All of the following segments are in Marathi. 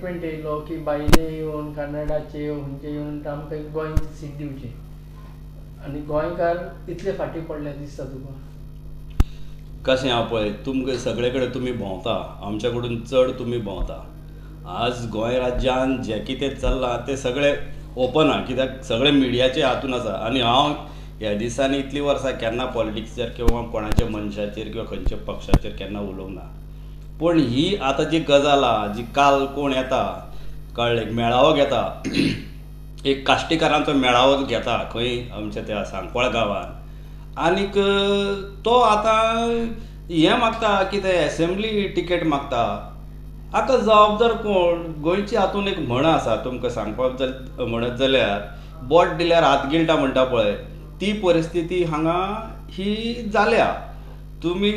स्टेटमेंट येयलो की भायले येवन कन्नडाचे खंयचे येवन आमकां गोंय सीट दिवचे, आनी गोंयकार इतले फाटीं पडले दिसता तुका? कशें हांव पळय, तुमकां सगळे कडेन तुमी भोंवता, आमच्या कडून चड तुमी भोंवता. आज गोंय राज्यान जें कितें चल्लां तें सगळें ओपन आहा, कित्याक सगळें मिडियाचे हातून आसा. आनी हांव ह्या दिसांनी इतलीं वर्सां केन्ना पॉलिटिक्साचेर किंवा कोणाच्या मनशाचेर किंवा खंयच्या पक्षाचेर केन्ना उलोवंक ना. पूण ही आतां जी गजाल आहा, जी काल कोण येता, कळ्ळें, मेळावो घेता, एक काश्टीकारांचो मेळावो घेता खंय आमच्या त्या सांकवाळ गांवांत, आनीक तो आतां हें मागता, कितें एसेंब्ली टिकेट मागता. हाका जबाबदार कोण? गोंयची हातून एक म्हण आसा, तुमकां सांगपाक म्हणत जाल्यार बोट दिल्यार हात गिळटा म्हणटा पळय, ती परिस्थिती हांगा ही जाल्या. तुमी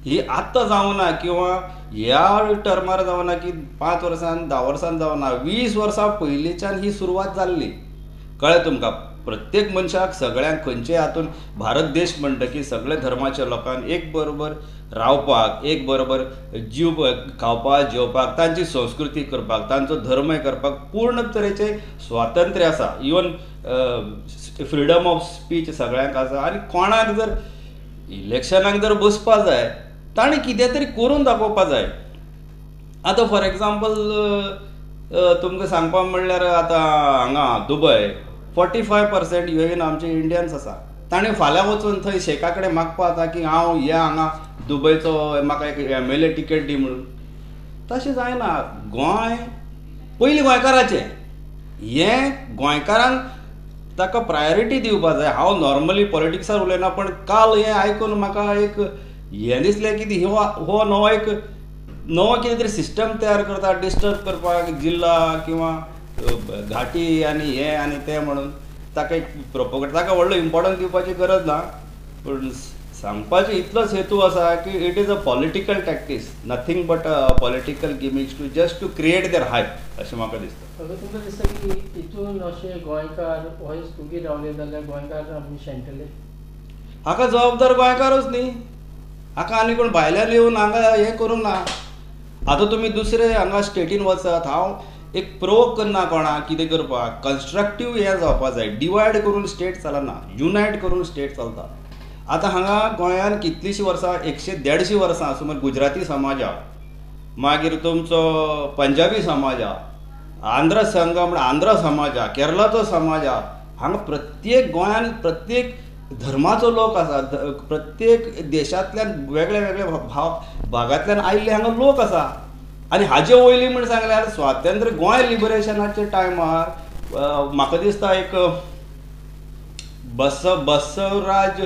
ही आत्तां जावना किंवा ह्या टर्मार जावना की 5 वर्सान 10 वर्सान जावना, 20 वर्सां पयलींच्यान ही सुरवात जाल्ली. कळ्ळें तुमकां? प्रत्येक मनशाक, सगळ्यांक खंयचे हातून भारत देश म्हणटकीर सगळे धर्माच्या लोकांक एक बरोबर रावपाक, एक बरोबर जीव खावपाक जेवपाक, तांची संस्कृती करपाक, तांचो धर्मय करपाक पूर्ण तरेचें स्वातंत्र्य आसा. इवन फ्रिडम ऑफ स्पीच सगळ्यांक आसा. आनी कोणाक जर इलेक्शनाक जर बसपा जाय, ताणें कितें तरी करून दाखोवपा जाय. आतां फॉर एग्जाम्पल तुमकां सांगपाक म्हणल्यार आतां हांगा दुबय 45% ह्यो आमचे इंडियन्स आसा. ताणें फाल्यां वचून थंय शेका कडेन मागपा जाता की हांव या हांगा दुबयचो, म्हाका एक MLA टिकेट दी म्हणून. तशें जायना. गोंय पयलीं गोंयकाराचें. हें गोंयकारांक ताका प्रायोरिटी दिवपा जाय. हांव नॉर्मली पॉलिटिक्सार उलयना, पण काल हें आयकून म्हाका एक हें दिसलें की हो नवो एक नवो कितें तरी सिस्टम तयार करता डिस्टर्ब करपाक जिल्ला किंवा घाटी आनी हें आनी तें म्हणून. ताका एक प्रोपोगेट, ताका व्हडलो इम्पॉर्टन्स दिवपाची गरज ना, पूण सांगपाचो इतलोच हेतू आसा की it is a political tactics, nothing but a political gimmicks to just to create their hype, अशें म्हाका दिसता. तुमकां दिसता की हितून अशें गोंयकार हो तुगे रावले जाल्यार गोंयकार आमी शेणटले? हाका जबाबदार गोंयकारूच न्ही. हाका आनी कोण भायल्यान येवन हांगा हें करूंक ना. आतां तुमी दुसरे हांगा स्टेटीन वचात, हांव एक प्रोवोक करना कोणाक कितें करपाक. कन्स्ट्रक्टीव हें जावपा जाय. डिवायड करून स्टेट चलना, युनायट करून स्टेट चलता. आतां हांगा गोंयांत कितलींशीं वर्सां, 100-150 वर्सां सुमार गुजराती समाज आहा, मागीर तुमचो पंजाबी समाज आहा, आंध्र संघ म्हण आंध्र समाज आहा, केरळाचो समाज आहा. हांगा प्रत्येक गोंयांत प्रत्येक धर्माचो लोक आसा, प्रत्येक देशांतल्यान वेगळे वेगळे भागांतल्यान आयिल्ले हांगा लोक आसा. आनी हाजे वयली म्हण सांगल्यार स्वातंत्र्य गोंय लिबरेशनाच्या टायमार म्हाका दिसता एक बसवराज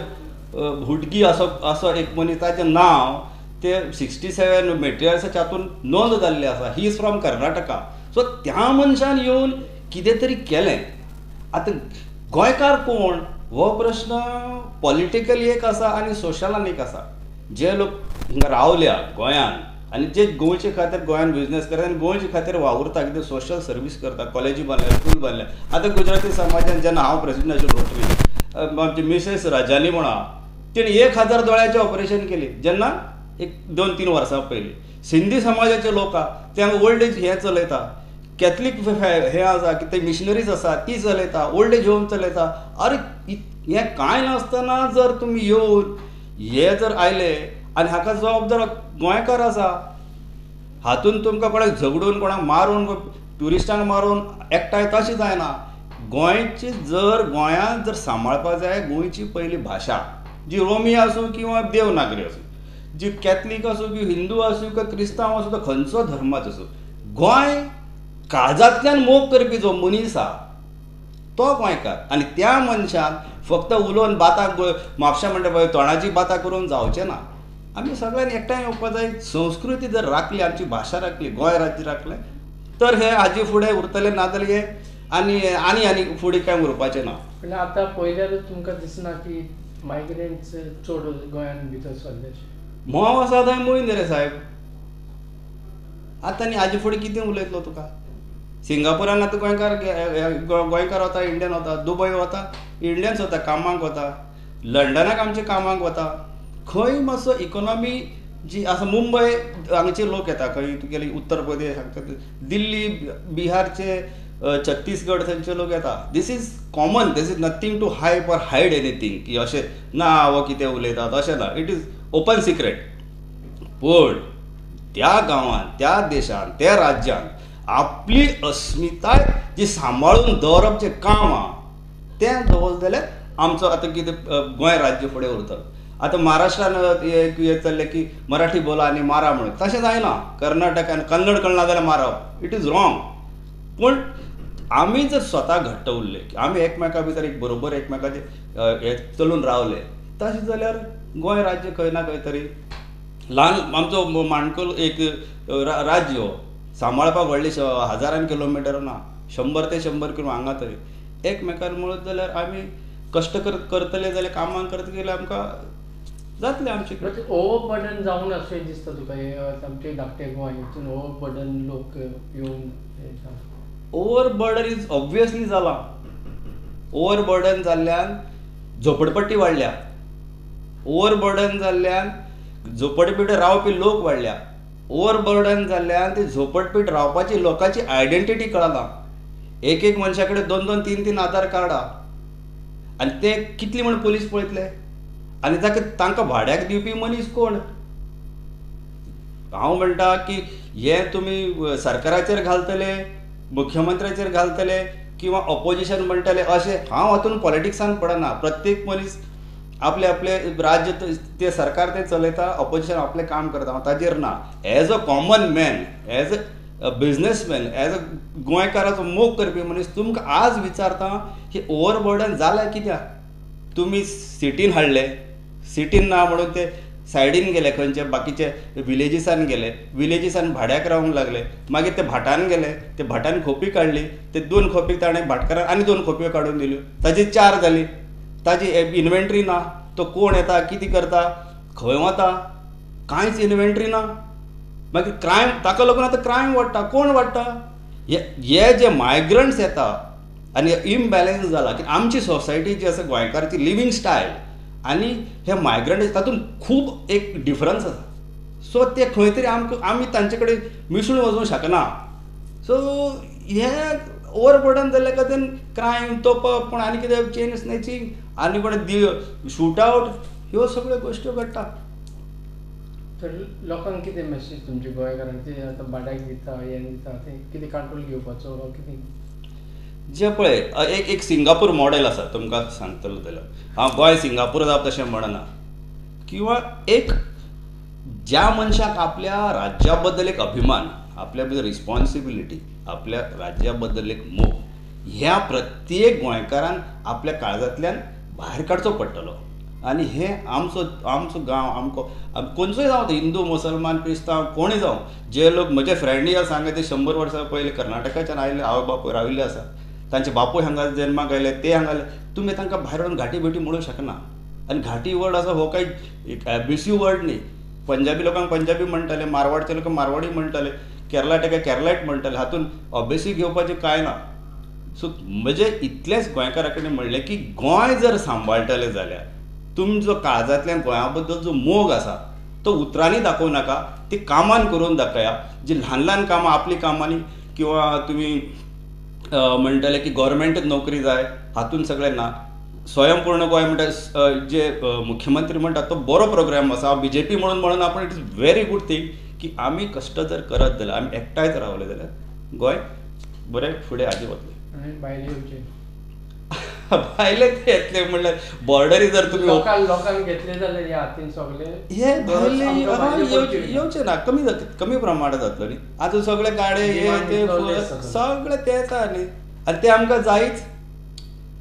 हुडगी असो एक मनीस, ताचें नांव तें 67 मेटेरियल्साच्या हातून नोंद जाल्लें आसा. He is from Karnataka. So त्या मनशान येवन कितें तरी केलें. आतां गोंयकार कोण हो प्रश्न पॉलिटिकली एक आसा आनी सोशलान एक आसा. जे लोक हिंगा रावल्या गोंयांत आनी जे गोंयचे खातीर गोंयांत बिझनेस करता आनी गोंयचे खातीर वावुरता, कितें सोशल सर्वीस करता, कॉलेजी बांदल्या, स्कूल बांदल्या. आतां गुजराती समाजान जेन्ना हांव प्रेसिडेंट आशिल्लो रोटरी, आमची मिसेस राजानी म्हणून आहा, तिणें 1000 दोळ्याचें ऑपरेशन केलें जेन्ना एक 2-3 वर्सां पयलीं. सिंधी समाजाचे लोक आहा, ते हांगा ओल्ड एज हें चलयता. कॅथलीक हें आसा की ते मिशनरीज आसा ती चलयता, ओल्ड एज होम चलयता. अरे हें कांय नासतना जर तुमी येवन हे जर आयले आनी हाका जबाबदार गोंयकार आसा, हातून तुमकां कोणाक झगडून, कोणाक मारून, ट्युरिस्टांक मारून एकठांय तशें जायना. गोंयची जर गोंयांत जर सांबाळपा जाय, गोंयची पयली भाशा, जी रोमी आसूं किंवा देवनागरी आसूं, जी कॅथलीक आसूं की हिंदू आसूं की क्रिस्तांव आसूं, तो खंयचो धर्माचो आसूं, गोंय काळजांतल्यान मोग करपी जो मनीस आहा तो गोंयकार. आनी त्या मनशान फक्त उलोवन बाताक म्हापशा म्हणटा पळय तोंडाची बातां करून जावचें ना. आमी सगळ्यांनी एकठांय येवपा जाय. संस्कृती जर राखली, आमची भाशा राखली, गोंय राज्य राखलें, तर हे हाजे फुडें उरतलें. नाजाल्यार हे आनी फुडें कांय उरपाचें ना. पूण आतां पयल्यारूच तुमकां दिसना की मायग्रंट्स चड गोंयांत भितर सरले? मोव आसा थंय मोयन रे साहेब. आतां आनी हाजे फुडें कितें उलयतलो तुका? सिंगापुरान आतां गोंयकार वता, इंडियन वता. दुबय वता, इंडियन्स वता, कामाक वता. लंडनाक आमचे कामाक वता. खंय मातसो इकॉनॉमी जी आसा मुंबय हांगचे लोक येता खंय तुगेले उत्तर प्रदेश हांगचे दिल्ली बिहारचे छत्तीसगड थंयचे लोक येता. This is common, this is nothing to hype or hide anything की अशें ना हो कितें उलयतात अशें ना. It is open secret. पण त्या गांवांत, त्या देशांत, त्या राज्यांत आपली अस्मिताय जी सांबाळून दवरप जें काम आहा तें दवरलें जाल्यार आमचो आतां कितें गोंय राज्य फुडें उरतलो. आतां महाराष्ट्रान एक हें चल्लें की मराठी बोला आनी मारा म्हणून. तशें जायना. कर्नाटकान कन्नड कळना जाल्यार मारप. It is wrong. पूण आमी जर स्वता घट्ट उरले, आमी एकमेका भितर एक बरोबर एकमेकाचे हे चलून रावले, तशें जाल्यार गोंय राज्य खंय ना खंय तरी ल्हान आमचो माणकूल एक राज्य हो सांबाळपाक व्हडली हजारान किलोमिटर ना, 100 ते 100 किलो हांगा तरी एकमेकान मेळत जाल्यार आमी कश्ट करतले जाल्यार कामां करता गेल्यार आमकां जातलें आमचें. ओवर बर्डन जावन अशें दिसता तुका हे आमचे धाकटे गोंय हितून ओवर बर्डन लोक येवन ओवर बर्डन इज ऑब्वियसली जाला. ओवर बर्डन जाल्ल्यान झोपडपट्टी वाडल्या. ओवर बर्डन जाल्ल्यान झोपडपट्टी रावपी लोक वाडल्या. ओवर बर्डन जाल्ल्यान ती झोपडपट्टी रावपाची लोकांची आयडेंटिटी कळना. एक मनशा कडेन 2-2, 3-3 आधार कार्डा आनी ते कितले म्हण पुलीस पळयतले आनी तांकां भाड्याक दिवपी मनीस कोण. हांव म्हणटा की हे तुमी सरकाराचेर घालतले, मुख्यमंत्र्याचेर घालतले किंवा ऑपोजिशन म्हणटले अशें. हांव हातूंत पॉलिटिक्सान पडना. प्रत्येक मनीस आपले आपले राज्य ते सरकार ते चलयता, ऑपोजिशन आपलें काम करता. हांव ताजेर ना. As a common man, as a businessman, as a गोंयकाराचो मोग करपी मनीस तुमकां आज विचारता की ओवर बर्डन जालें कित्याक. तुमी सिटीन हाडले, सिटीन ना म्हणून ते सायडीन गेले, खंयचे बाकीचे विलेजीसान गेले, विलेजीसान भाड्याक रावंक लागले, मागीर ते भाटान गेले, ते भाटान खोपी काडली, ते 2 खोपी ताणें भाटकारान आनी 2 खोपयो काडून दिल्यो, ताजी 4 जाली. ताजी इन्व्हेंटरी ना. तो कोण येता, कितें करता, खंय वता, कांयच इन्व्हेंटरी ना. मागीर क्रायम, ताका लागून आतां क्रायम वाडटा. कोण वाडटा? हे जे मायग्रंट्स येता आनी इम्बॅलन्स जाला की आमची सोसायटी जी आसा गोंयकाराची लिवींग स्टायल आनी हे मायग्रंट तातूंत खूब एक डिफरन्स आसा. सो ते खंय तरी आमी तांचे कडेन मिसळून वचूंक शकना. सो हे ओवर बर्डन जाल्ल्या खातीर क्रायम तोपप, पूण आनी कितें चेन स्नॅचिंग आनी कोण शूट आवट, ह्यो सगळ्यो गोश्ट्यो घडटा. तर लोकांक कितें मॅसेज तुमचे गोंयकारांक ते आतां भाड्याक दिता, हें दिता, तें कितें कंट्रोल घेवपाचो कितें जे पळय एक सिंगापूर मॉडेल आसा तुमकां सांगतलो जाल्यार. हांव गोंय सिंगापूर जावप तशें म्हणना. किंवा एक ज्या मनशाक आपल्या राज्या बद्दल एक अभिमान, आपल्या भितर रिस्पॉन्सिबिलिटी, आपल्या राज्या बद्दल एक मोग, ह्या प्रत्येक गोंयकारान आपल्या काळजांतल्यान भायर काडचो पडटलो. आनी हें आमचो गांव आमको खंयचोय जावं, हिंदू, मुसलमान, क्रिस्तांव कोणूय जावं, जे लोक म्हजे फ्रेंडी आसा सांगा ते 100 वर्सां पयलीं कर्नाटकाच्यान आयिल्ले आवय बापूय राविल्ले आसा, तांचे बापूय हांगा जल्माक आयले, ते हांगा तुमी तांकां भायर व्हरून घाटी बिटी म्हणूंक शकना. आनी घाटी वर्ड आसा हो काही एब्युसिव्ह वर्ड न्ही. पंजाबी लोकांक पंजाबी म्हणटले, मारवाडचे लोक मारवाडी म्हणटले, केरळाटे केरळायट म्हणटले, हातूंत ऑब्वियसली घेवपाचें कांय ना. सो म्हजे इतलेंच गोंयकारा कडेन म्हणलें की गोंय जर सांबाळटले जाल्यार तुमचो काळजांतल्यान गोंया बद्दल जो मोग आसा तो उतरांनी दाखोवं नाका, ती कामान करून दाखया. जी ल्हान ल्हान कामां आपली कामांनी, किंवा तुमी म्हणटले की गव्हर्मेंट नोकरी जाय, हातूंत सगळें ना. स्वयंपूर्ण गोंय म्हणटा जे मुख्यमंत्री म्हणटा तो बरो प्रोग्राम आसा. BJP म्हणून आपण it is very good thing की आमी कश्ट जर करत जाल्यार, आमी एकठांयच रावले जाल्यार गोंय बरें फुडें आदी वतलें. आनी भायले येवचे भायले ते येतले म्हणल्यार बॉर्डरी जर तुमी लोकांक घेतले जाल्यार ह्या हातीन सगळे हे भायले येवचे ना. कमी प्रमाणांत जातलो न्ही. आतां सगळे गाडे हे ते सगळे ते येता न्ही, आनी ते आमकां जायच.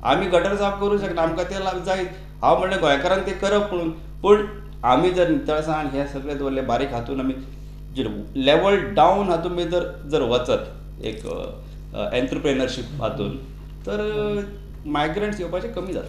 आमी गटर साफ करूंक शकना, आमकां ते जायच. हांव म्हणलें गोंयकारांक ते करप म्हणून. पूण आमी जर नितळसाण हे सगळे दवरले बारीक हातून, आमी लेवल डावन हातून जर वचत एक एंटरप्रेनरशीप हातून, तर मायग्रंट्स येवपाचे कमी जाता.